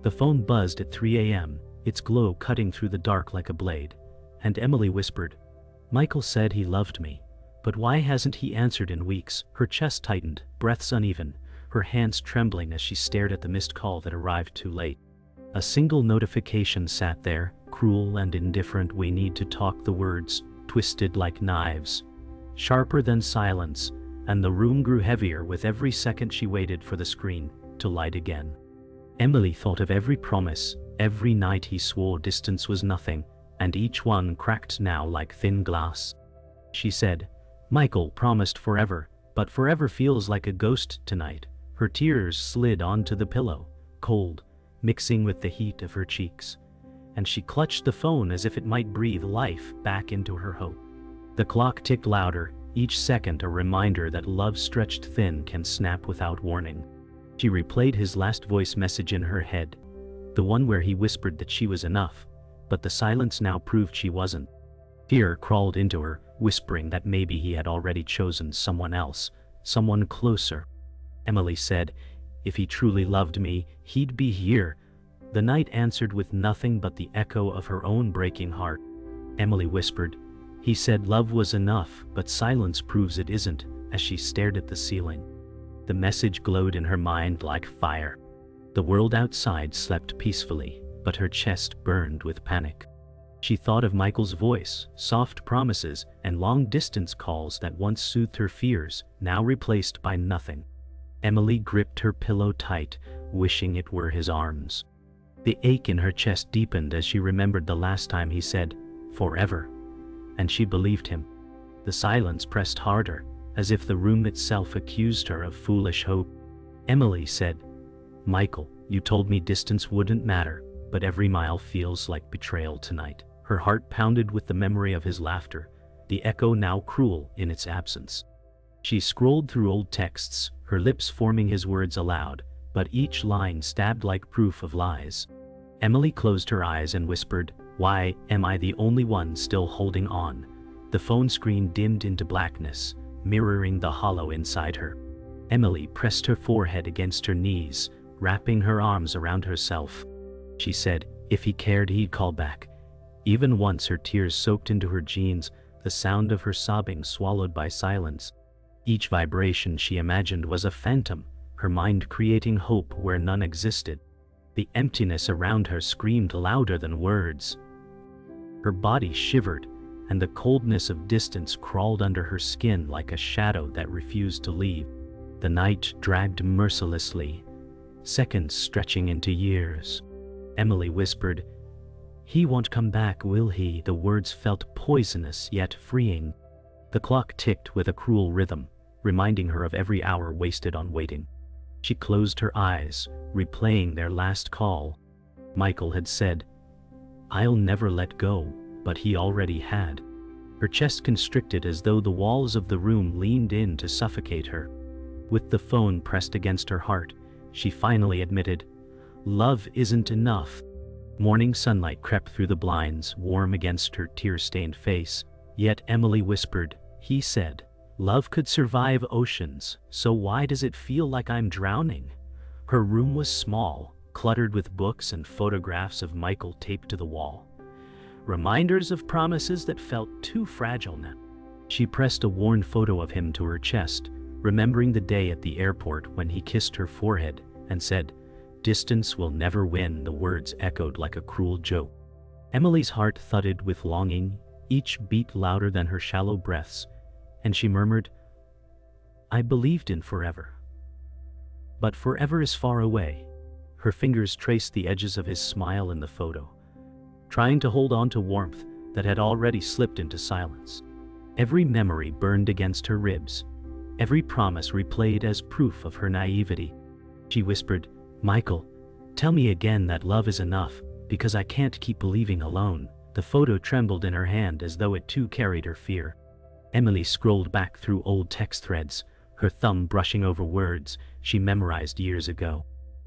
The phone buzzed at 3 a.m., its glow cutting through the dark like a blade, and Emily whispered, "Michael said he loved me, but why hasn't he answered in weeks?" Her chest tightened, breaths uneven, her hands trembling as she stared at the missed call that arrived too late. A single notification sat there, cruel and indifferent. "We need to talk," the words, twisted like knives, sharper than silence, and the room grew heavier with every second she waited for the screen to light again. Emily thought of every promise, every night he swore distance was nothing, and each one cracked now like thin glass. She said, "Michael promised forever, but forever feels like a ghost tonight." Her tears slid onto the pillow, cold, mixing with the heat of her cheeks, and she clutched the phone as if it might breathe life back into her hope. The clock ticked louder, each second a reminder that love stretched thin can snap without warning. She replayed his last voice message in her head, the one where he whispered that she was enough, but the silence now proved she wasn't. Fear crawled into her, whispering that maybe he had already chosen someone else, someone closer. Emily said, "If he truly loved me, he'd be here." The night answered with nothing but the echo of her own breaking heart. Emily whispered, "He said love was enough, but silence proves it isn't," as she stared at the ceiling. The message glowed in her mind like fire. The world outside slept peacefully, but her chest burned with panic. She thought of Michael's voice, soft promises, and long-distance calls that once soothed her fears, now replaced by nothing. Emily gripped her pillow tight, wishing it were his arms. The ache in her chest deepened as she remembered the last time he said, "Forever," and she believed him. The silence pressed harder, as if the room itself accused her of foolish hope. Emily said, "Michael, you told me distance wouldn't matter, but every mile feels like betrayal tonight." Her heart pounded with the memory of his laughter, the echo now cruel in its absence. She scrolled through old texts, her lips forming his words aloud, but each line stabbed like proof of lies. Emily closed her eyes and whispered, "Why am I the only one still holding on?" The phone screen dimmed into blackness, mirroring the hollow inside her. Emily pressed her forehead against her knees, wrapping her arms around herself. She said, if he cared he'd call back. Even once her tears soaked into her jeans, the sound of her sobbing swallowed by silence. Each vibration she imagined was a phantom, her mind creating hope where none existed. The emptiness around her screamed louder than words. Her body shivered, and the coldness of distance crawled under her skin like a shadow that refused to leave. The night dragged mercilessly, seconds stretching into years. Emily whispered, "He won't come back, will he?" The words felt poisonous yet freeing. The clock ticked with a cruel rhythm, reminding her of every hour wasted on waiting. She closed her eyes, replaying their last call. Michael had said, "I'll never let go," but he already had. Her chest constricted as though the walls of the room leaned in to suffocate her. With the phone pressed against her heart, she finally admitted, "Love isn't enough." Morning sunlight crept through the blinds, warm against her tear-stained face. Yet Emily whispered, "He said, love could survive oceans, so why does it feel like I'm drowning?" Her room was small, cluttered with books and photographs of Michael taped to the wall. Reminders of promises that felt too fragile now. She pressed a worn photo of him to her chest, remembering the day at the airport when he kissed her forehead and said, "Distance will never win." The words echoed like a cruel joke. Emily's heart thudded with longing, each beat louder than her shallow breaths, and she murmured, "I believed in forever. But forever is far away." Her fingers traced the edges of his smile in the photo, trying to hold on to warmth that had already slipped into silence. Every memory burned against her ribs, every promise replayed as proof of her naivety. She whispered, "Michael, tell me again that love is enough, because I can't keep believing alone." The photo trembled in her hand as though it too carried her fear. Emily scrolled back through old text threads, her thumb brushing over words she memorized years ago.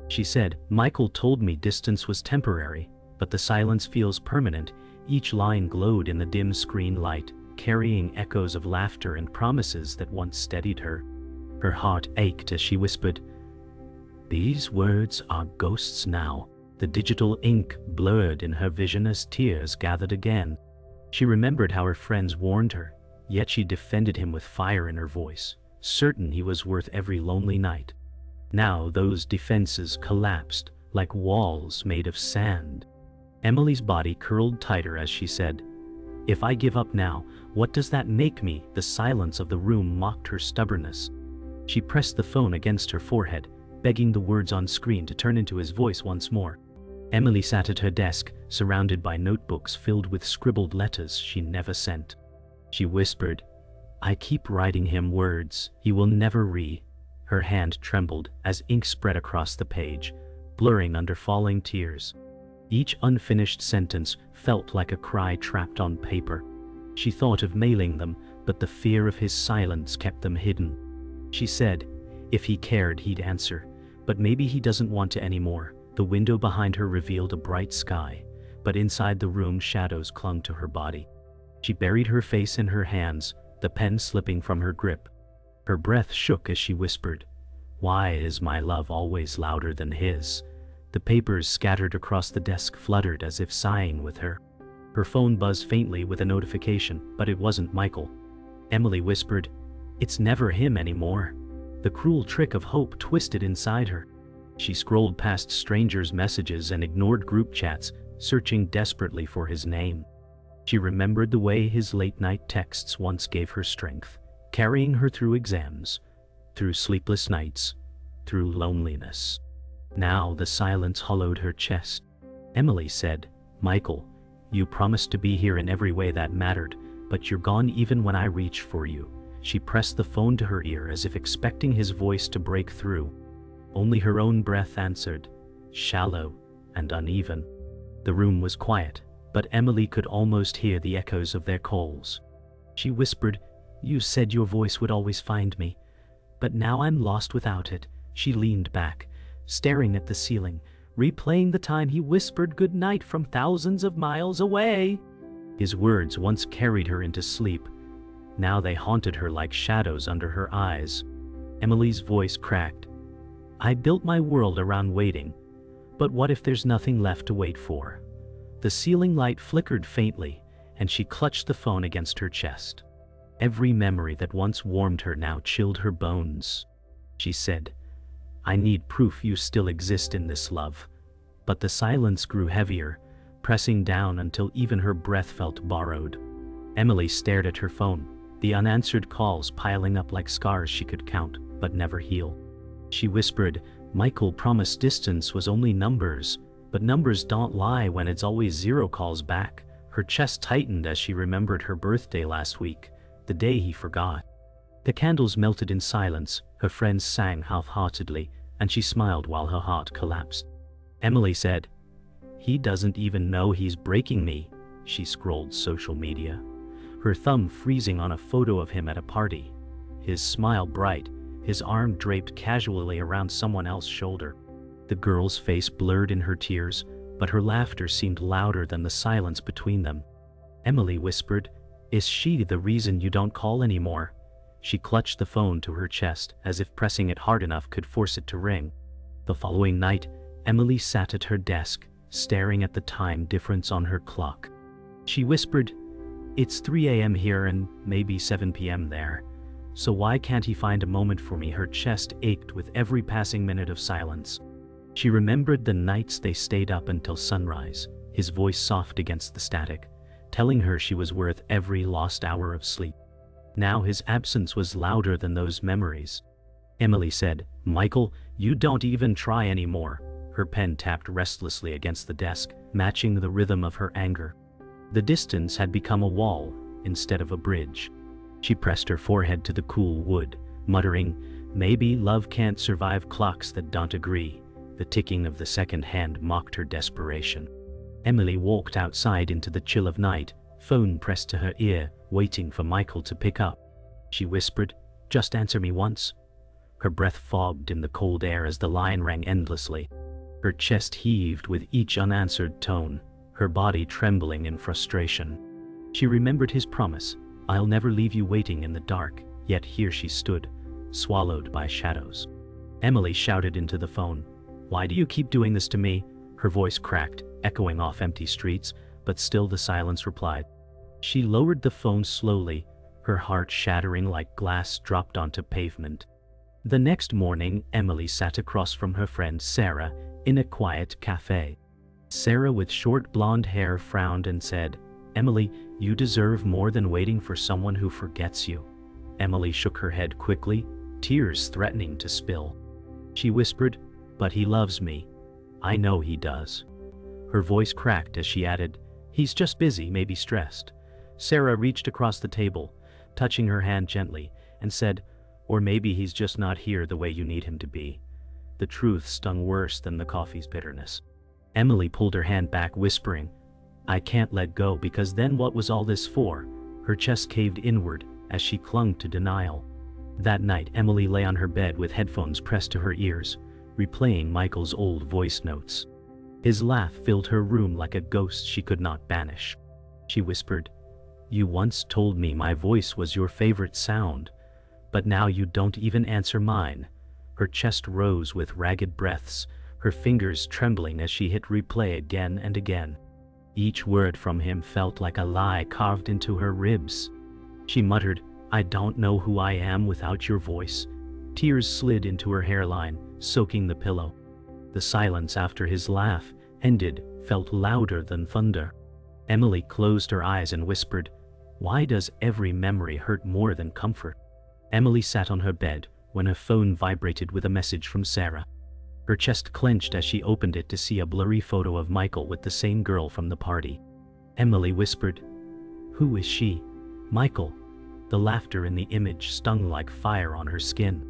She said, "Michael told me distance was temporary, but the silence feels permanent." Each line glowed in the dim screen light, carrying echoes of laughter and promises that once steadied her. Her heart ached as she whispered, "These words are ghosts now." The digital ink blurred in her vision as tears gathered again. She remembered how her friends warned her, yet she defended him with fire in her voice, certain he was worth every lonely night. Now those defenses collapsed like walls made of sand. Emily's body curled tighter as she said, "If I give up now, what does that make me?" The silence of the room mocked her stubbornness. She pressed the phone against her forehead, begging the words on screen to turn into his voice once more. Emily sat at her desk, surrounded by notebooks filled with scribbled letters she never sent. She whispered, "I keep writing him words he will never read." Her hand trembled as ink spread across the page, blurring under falling tears. Each unfinished sentence felt like a cry trapped on paper. She thought of mailing them, but the fear of his silence kept them hidden. She said, if he cared, he'd answer, but maybe he doesn't want to anymore. The window behind her revealed a bright sky, but inside the room shadows clung to her body. She buried her face in her hands, the pen slipping from her grip. Her breath shook as she whispered, "Why is my love always louder than his?" The papers scattered across the desk fluttered as if sighing with her. Her phone buzzed faintly with a notification, but it wasn't Michael. Emily whispered, "It's never him anymore." The cruel trick of hope twisted inside her. She scrolled past strangers' messages and ignored group chats, searching desperately for his name. She remembered the way his late-night texts once gave her strength, carrying her through exams, through sleepless nights, through loneliness. Now the silence hollowed her chest. Emily said, "Michael, you promised to be here in every way that mattered, but you're gone even when I reach for you." She pressed the phone to her ear as if expecting his voice to break through. Only her own breath answered, shallow and uneven. The room was quiet, but Emily could almost hear the echoes of their calls. She whispered, "You said your voice would always find me, but now I'm lost without it." She leaned back, staring at the ceiling, replaying the time he whispered goodnight from thousands of miles away. His words once carried her into sleep. Now they haunted her like shadows under her eyes. Emily's voice cracked. "I built my world around waiting, but what if there's nothing left to wait for?" The ceiling light flickered faintly, and she clutched the phone against her chest. Every memory that once warmed her now chilled her bones. She said, "I need proof you still exist in this love." But the silence grew heavier, pressing down until even her breath felt borrowed. Emily stared at her phone, the unanswered calls piling up like scars she could count, but never heal. She whispered, "Michael promised distance was only numbers, but numbers don't lie when it's always 0 calls back." Her chest tightened as she remembered her birthday last week, the day he forgot. The candles melted in silence, her friends sang half-heartedly, and she smiled while her heart collapsed. Emily said, "He doesn't even know he's breaking me." She scrolled social media, her thumb freezing on a photo of him at a party. His smile bright, his arm draped casually around someone else's shoulder. The girl's face blurred in her tears, but her laughter seemed louder than the silence between them. Emily whispered, "Is she the reason you don't call anymore?" She clutched the phone to her chest, as if pressing it hard enough could force it to ring. The following night, Emily sat at her desk, staring at the time difference on her clock. She whispered, "It's 3 a.m. here and maybe 7 p.m. there. So why can't he find a moment for me?" Her chest ached with every passing minute of silence. She remembered the nights they stayed up until sunrise, his voice soft against the static, telling her she was worth every lost hour of sleep. Now his absence was louder than those memories. Emily said, "Michael, you don't even try anymore." Her pen tapped restlessly against the desk, matching the rhythm of her anger. The distance had become a wall instead of a bridge. She pressed her forehead to the cool wood, muttering, "Maybe love can't survive clocks that don't agree." The ticking of the second hand mocked her desperation. Emily walked outside into the chill of night, phone pressed to her ear, waiting for Michael to pick up. She whispered, "Just answer me once." Her breath fogged in the cold air as the line rang endlessly. Her chest heaved with each unanswered tone, her body trembling in frustration. She remembered his promise, "I'll never leave you waiting in the dark," yet here she stood, swallowed by shadows. Emily shouted into the phone, "Why do you keep doing this to me?" Her voice cracked, echoing off empty streets, but still the silence replied. She lowered the phone slowly, her heart shattering like glass dropped onto pavement. The next morning, Emily sat across from her friend Sarah in a quiet cafe. Sarah, with short blonde hair, frowned and said, "Emily, you deserve more than waiting for someone who forgets you." Emily shook her head quickly, tears threatening to spill. She whispered, "But he loves me. I know he does." Her voice cracked as she added, "He's just busy, maybe stressed." Sarah reached across the table, touching her hand gently, and said, "Or maybe he's just not here the way you need him to be." The truth stung worse than the coffee's bitterness. Emily pulled her hand back, whispering, "I can't let go, because then what was all this for?" Her chest caved inward as she clung to denial. That night, Emily lay on her bed with headphones pressed to her ears, replaying Michael's old voice notes. His laugh filled her room like a ghost she could not banish. She whispered, "You once told me my voice was your favorite sound, but now you don't even answer mine." Her chest rose with ragged breaths, her fingers trembling as she hit replay again and again. Each word from him felt like a lie carved into her ribs. She muttered, "I don't know who I am without your voice." Tears slid into her hairline, soaking the pillow. The silence after his laugh ended felt louder than thunder. Emily closed her eyes and whispered, "Why does every memory hurt more than comfort?" Emily sat on her bed when her phone vibrated with a message from Sarah. Her chest clenched as she opened it to see a blurry photo of Michael with the same girl from the party. Emily whispered, "Who is she?" "Michael." The laughter in the image stung like fire on her skin.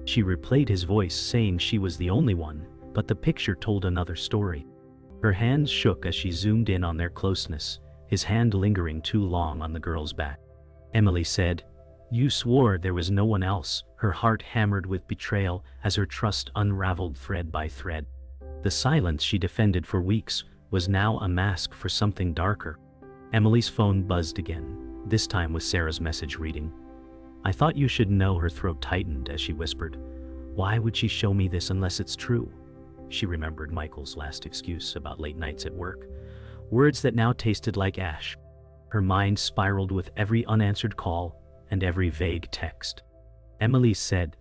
She replayed his voice saying she was the only one, but the picture told another story. Her hands shook as she zoomed in on their closeness, his hand lingering too long on the girl's back. Emily said, "You swore there was no one else." Her heart hammered with betrayal as her trust unraveled thread by thread. The silence she defended for weeks was now a mask for something darker. Emily's phone buzzed again, this time with Sarah's message reading. "I thought you should know." Her throat tightened as she whispered, "Why would she show me this unless it's true?" She remembered Michael's last excuse about late nights at work, words that now tasted like ash. Her mind spiraled with every unanswered call and every vague text. Emily said,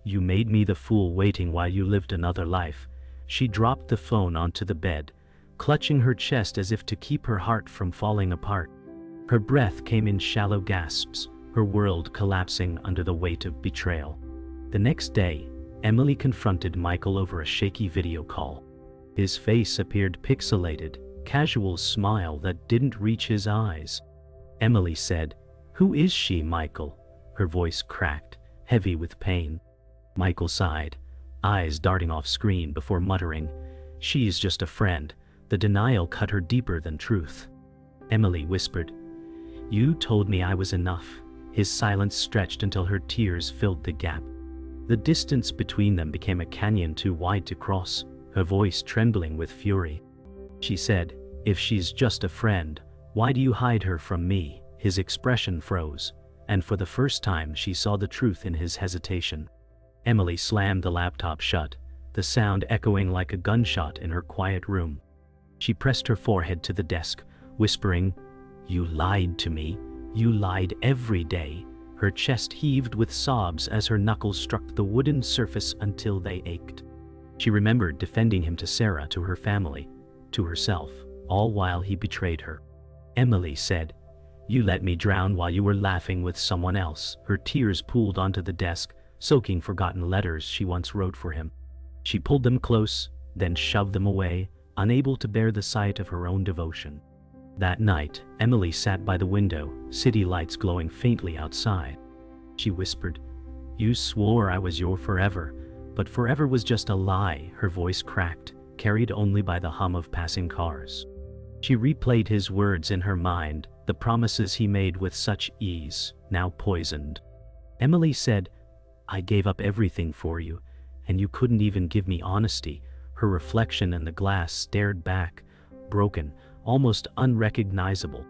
"You made me the fool waiting while you lived another life." She dropped the phone onto the bed, clutching her chest as if to keep her heart from falling apart. Her breath came in shallow gasps, her world collapsing under the weight of betrayal. The next day, Emily confronted Michael over a shaky video call. His face appeared pixelated, casual smile that didn't reach his eyes. Emily said, "Who is she, Michael?" Her voice cracked, heavy with pain. Michael sighed, eyes darting off screen before muttering, "She's just a friend." The denial cut her deeper than truth. Emily whispered, "You told me I was enough." His silence stretched until her tears filled the gap. The distance between them became a canyon too wide to cross, her voice trembling with fury. She said, "If she's just a friend, why do you hide her from me?" His expression froze, and for the first time she saw the truth in his hesitation. Emily slammed the laptop shut, the sound echoing like a gunshot in her quiet room. She pressed her forehead to the desk, whispering, "You lied to me. You lied every day." Her chest heaved with sobs as her knuckles struck the wooden surface until they ached. She remembered defending him to Sarah, to her family, to herself, all while he betrayed her. Emily said, "You let me drown while you were laughing with someone else." Her tears pooled onto the desk, soaking forgotten letters she once wrote for him. She pulled them close, then shoved them away, unable to bear the sight of her own devotion. That night, Emily sat by the window, city lights glowing faintly outside. She whispered, "You swore I was your forever, but forever was just a lie." Her voice cracked, carried only by the hum of passing cars. She replayed his words in her mind, the promises he made with such ease, now poisoned. Emily said, "I gave up everything for you, and you couldn't even give me honesty." Her reflection in the glass stared back, broken, almost unrecognizable.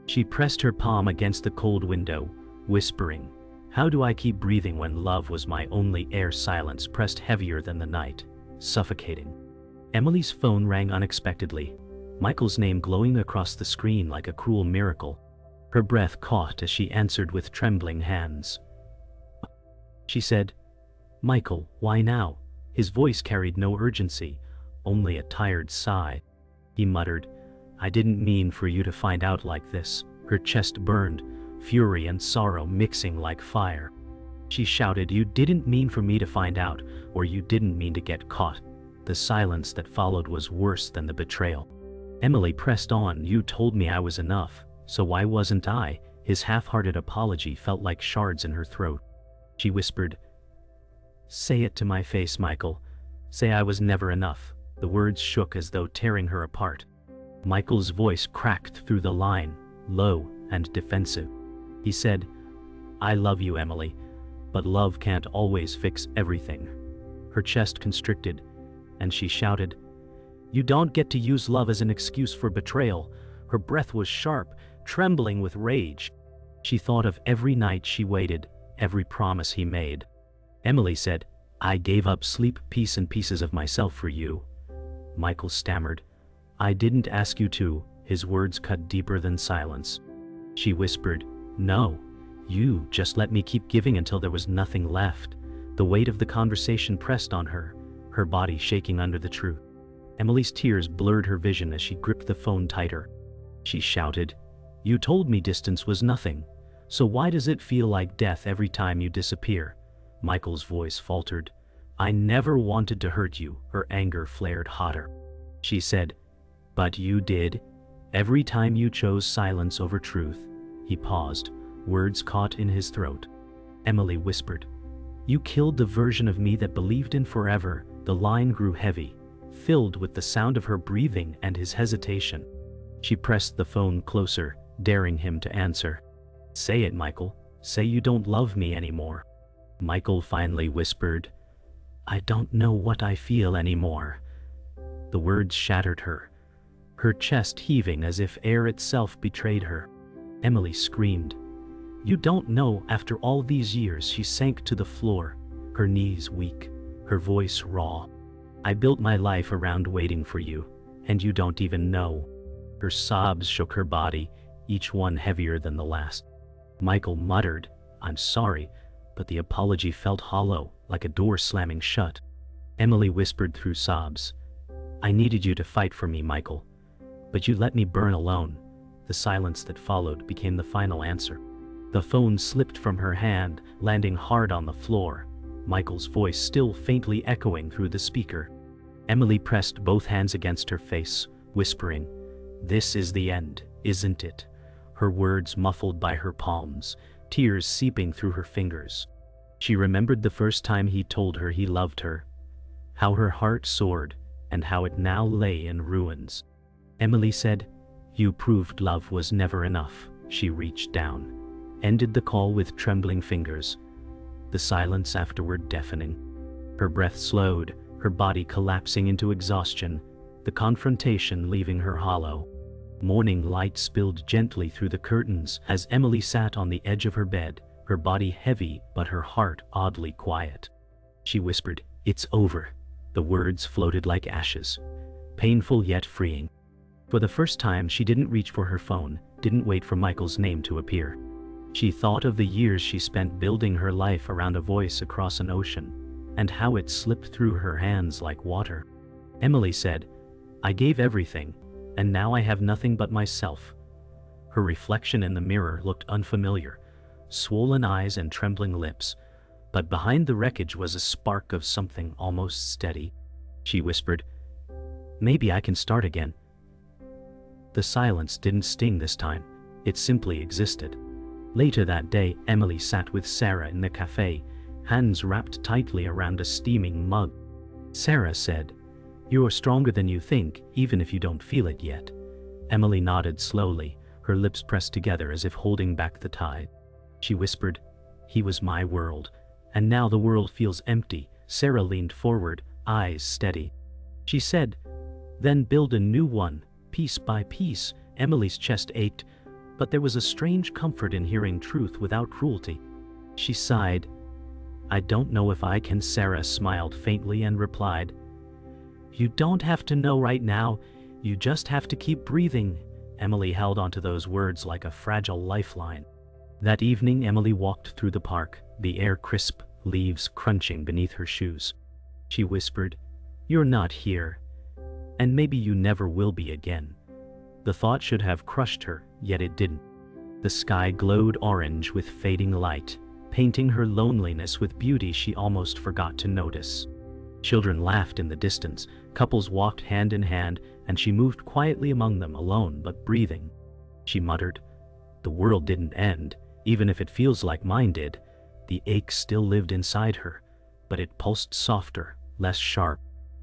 She pressed her palm against the cold window, whispering, "How do I keep breathing when love was my only air?" Silence pressed heavier than the night, suffocating. Emily's phone rang unexpectedly, Michael's name glowing across the screen like a cruel miracle. Her breath caught as she answered with trembling hands. She said, "Michael, why now?" His voice carried no urgency, only a tired sigh. He muttered, "I didn't mean for you to find out like this." Her chest burned, fury and sorrow mixing like fire. She shouted, "You didn't mean for me to find out, or you didn't mean to get caught." The silence that followed was worse than the betrayal. Emily pressed on, "You told me I was enough, so why wasn't I?" His half-hearted apology felt like shards in her throat. She whispered, "Say it to my face, Michael. Say I was never enough." The words shook as though tearing her apart. Michael's voice cracked through the line, low and defensive. He said, "I love you, Emily, but love can't always fix everything." Her chest constricted, and she shouted, "You don't get to use love as an excuse for betrayal." Her breath was sharp, trembling with rage. She thought of every night she waited, every promise he made. Emily said, "I gave up sleep, peace and pieces of myself for you." Michael stammered, "I didn't ask you to." His words cut deeper than silence. She whispered, "No, you just let me keep giving until there was nothing left." The weight of the conversation pressed on her, her body shaking under the truth. Emily's tears blurred her vision as she gripped the phone tighter. She shouted, "You told me distance was nothing, so why does it feel like death every time you disappear?" Michael's voice faltered. "I never wanted to hurt you." Her anger flared hotter. She said, "But you did. Every time you chose silence over truth." He paused, words caught in his throat. Emily whispered, "You killed the version of me that believed in forever." The line grew heavy, filled with the sound of her breathing and his hesitation. She pressed the phone closer, daring him to answer. "Say it, Michael. Say you don't love me anymore." Michael finally whispered, "I don't know what I feel anymore." The words shattered her, her chest heaving as if air itself betrayed her. Emily screamed, "You don't know." After all these years, she sank to the floor, her knees weak, her voice raw. "I built my life around waiting for you, and you don't even know." Her sobs shook her body, each one heavier than the last. Michael muttered, "I'm sorry," but the apology felt hollow, like a door slamming shut. Emily whispered through sobs, "I needed you to fight for me, Michael, but you let me burn alone." The silence that followed became the final answer. The phone slipped from her hand, landing hard on the floor, Michael's voice still faintly echoing through the speaker. Emily pressed both hands against her face, whispering, "This is the end, isn't it?" Her words muffled by her palms, tears seeping through her fingers. She remembered the first time he told her he loved her, how her heart soared, and how it now lay in ruins. Emily said, "You proved love was never enough." She reached down, ended the call with trembling fingers, the silence afterward deafening. Her breath slowed, her body collapsing into exhaustion, the confrontation leaving her hollow. Morning light spilled gently through the curtains as Emily sat on the edge of her bed, her body heavy but her heart oddly quiet. She whispered, "It's over." The words floated like ashes, painful yet freeing. For the first time, she didn't reach for her phone, didn't wait for Michael's name to appear. She thought of the years she spent building her life around a voice across an ocean, and how it slipped through her hands like water. Emily said, "I gave everything, and now I have nothing but myself." Her reflection in the mirror looked unfamiliar, swollen eyes and trembling lips, but behind the wreckage was a spark of something almost steady. She whispered, "Maybe I can start again." The silence didn't sting this time, it simply existed. Later that day, Emily sat with Sarah in the cafe, hands wrapped tightly around a steaming mug. Sarah said, "You're stronger than you think, even if you don't feel it yet." Emily nodded slowly, her lips pressed together as if holding back the tide. She whispered, "He was my world, and now the world feels empty." Sarah leaned forward, eyes steady. She said, "Then build a new one, piece by piece." Emily's chest ached, but there was a strange comfort in hearing truth without cruelty. She sighed, "I don't know if I can." Sarah smiled faintly and replied, You don't have to know right now. You just have to keep breathing. Emily held onto those words like a fragile lifeline. That evening, Emily walked through the park, the air crisp, leaves crunching beneath her shoes. She whispered, "You're not here. And maybe you never will be again." The thought should have crushed her, yet it didn't. The sky glowed orange with fading light, painting her loneliness with beauty she almost forgot to notice. Children laughed in the distance, couples walked hand in hand, and she moved quietly among them, alone but breathing. She muttered, "The world didn't end, even if it feels like mine did." The ache still lived inside her, but it pulsed softer, less sharp.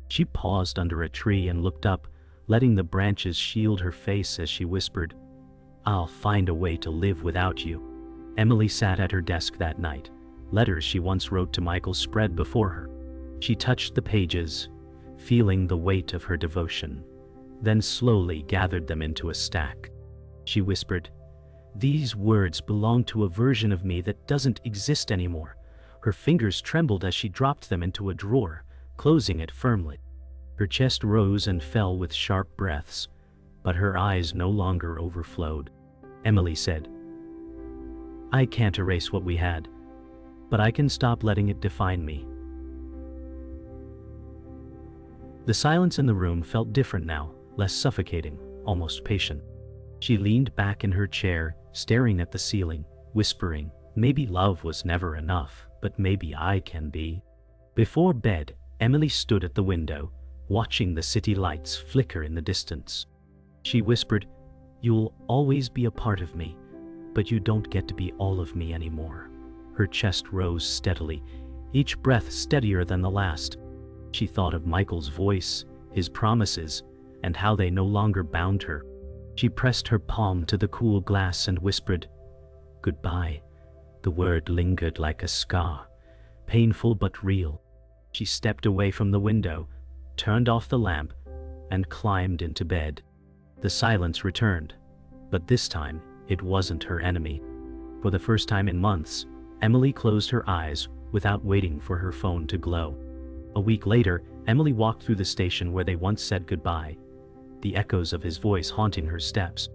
She paused under a tree and looked up, letting the branches shield her face as she whispered, "I'll find a way to live without you." Emily sat at her desk that night. Letters she once wrote to Michael spread before her. She touched the pages, feeling the weight of her devotion, then slowly gathered them into a stack. She whispered, "These words belong to a version of me that doesn't exist anymore." Her fingers trembled as she dropped them into a drawer, closing it firmly. Her chest rose and fell with sharp breaths, but her eyes no longer overflowed. Emily said, "I can't erase what we had, but I can stop letting it define me." The silence in the room felt different now, less suffocating, almost patient. She leaned back in her chair, staring at the ceiling, whispering, "Maybe love was never enough, but maybe I can be." Before bed, Emily stood at the window, watching the city lights flicker in the distance. She whispered, "You'll always be a part of me, but you don't get to be all of me anymore." Her chest rose steadily, each breath steadier than the last. She thought of Michael's voice, his promises, and how they no longer bound her. She pressed her palm to the cool glass and whispered, "Goodbye." The word lingered like a scar, painful but real. She stepped away from the window, turned off the lamp, and climbed into bed. The silence returned, but this time it wasn't her enemy. For the first time in months, Emily closed her eyes without waiting for her phone to glow. A week later, Emily walked through the station where they once said goodbye, the echoes of his voice haunting her steps.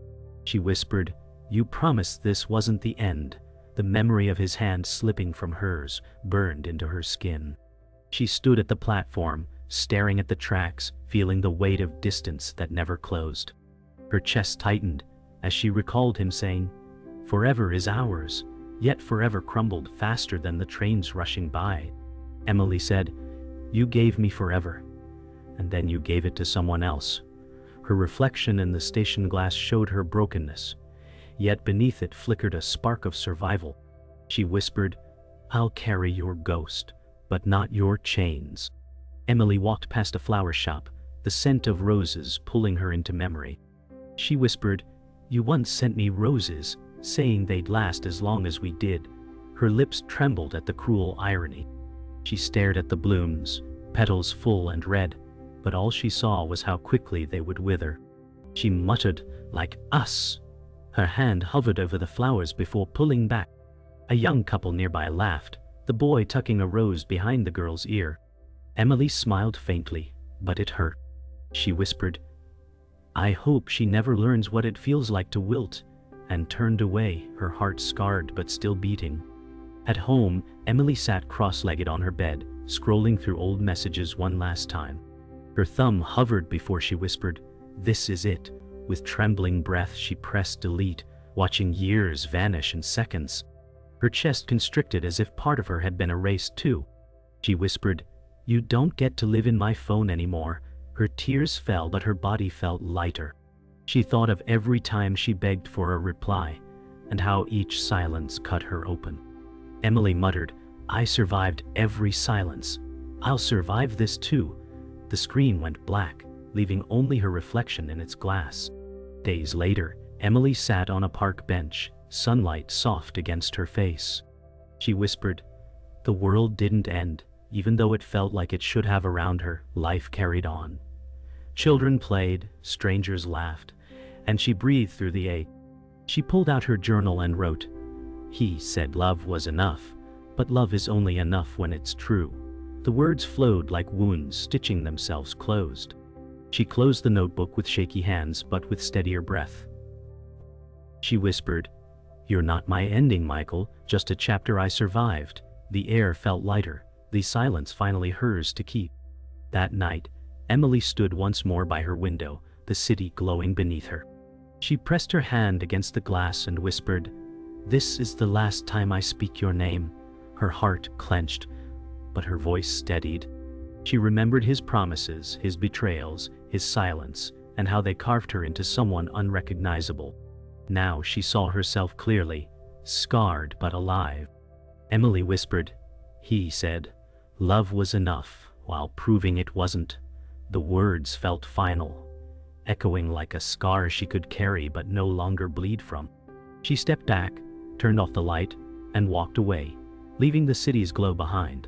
She whispered, "You promised this wasn't the end." The memory of his hand slipping from hers burned into her skin. She stood at the platform, staring at the tracks, feeling the weight of distance that never closed. Her chest tightened as she recalled him saying, "Forever is ours," yet forever crumbled faster than the trains rushing by. Emily said, "You gave me forever, and then you gave it to someone else." Her reflection in the station glass showed her brokenness, yet beneath it flickered a spark of survival. She whispered, "I'll carry your ghost, but not your chains." Emily walked past a flower shop, the scent of roses pulling her into memory. She whispered, "You once sent me roses, saying they'd last as long as we did." Her lips trembled at the cruel irony. She stared at the blooms, petals full and red, but all she saw was how quickly they would wither. She muttered, "Like us." Her hand hovered over the flowers before pulling back. A young couple nearby laughed, the boy tucking a rose behind the girl's ear. Emily smiled faintly, but it hurt. She whispered, "I hope she never learns what it feels like to wilt," and turned away, her heart scarred but still beating. At home, Emily sat cross-legged on her bed, scrolling through old messages one last time. Her thumb hovered before she whispered, "This is it." With trembling breath she pressed delete, watching years vanish in seconds. Her chest constricted as if part of her had been erased too. She whispered, "You don't get to live in my phone anymore." Her tears fell, but her body felt lighter. She thought of every time she begged for a reply, and how each silence cut her open. Emily muttered, "I survived every silence. I'll survive this too." The screen went black, leaving only her reflection in its glass. Days later, Emily sat on a park bench, sunlight soft against her face. She whispered, "The world didn't end." Even though it felt like it should have around her, life carried on. Children played, strangers laughed, and she breathed through the ache. She pulled out her journal and wrote, "He said love was enough, but love is only enough when it's true." The words flowed like wounds stitching themselves closed. She closed the notebook with shaky hands but with steadier breath. She whispered, "You're not my ending, Michael, just a chapter I survived." The air felt lighter, the silence finally hers to keep. That night, Emily stood once more by her window, the city glowing beneath her. She pressed her hand against the glass and whispered, "This is the last time I speak your name." Her heart clenched, but her voice steadied. She remembered his promises, his betrayals, his silence, and how they carved her into someone unrecognizable. Now she saw herself clearly, scarred but alive. Emily whispered, "He said, love was enough, while proving it wasn't." The words felt final, echoing like a scar she could carry but no longer bleed from. She stepped back, turned off the light, and walked away, leaving the city's glow behind.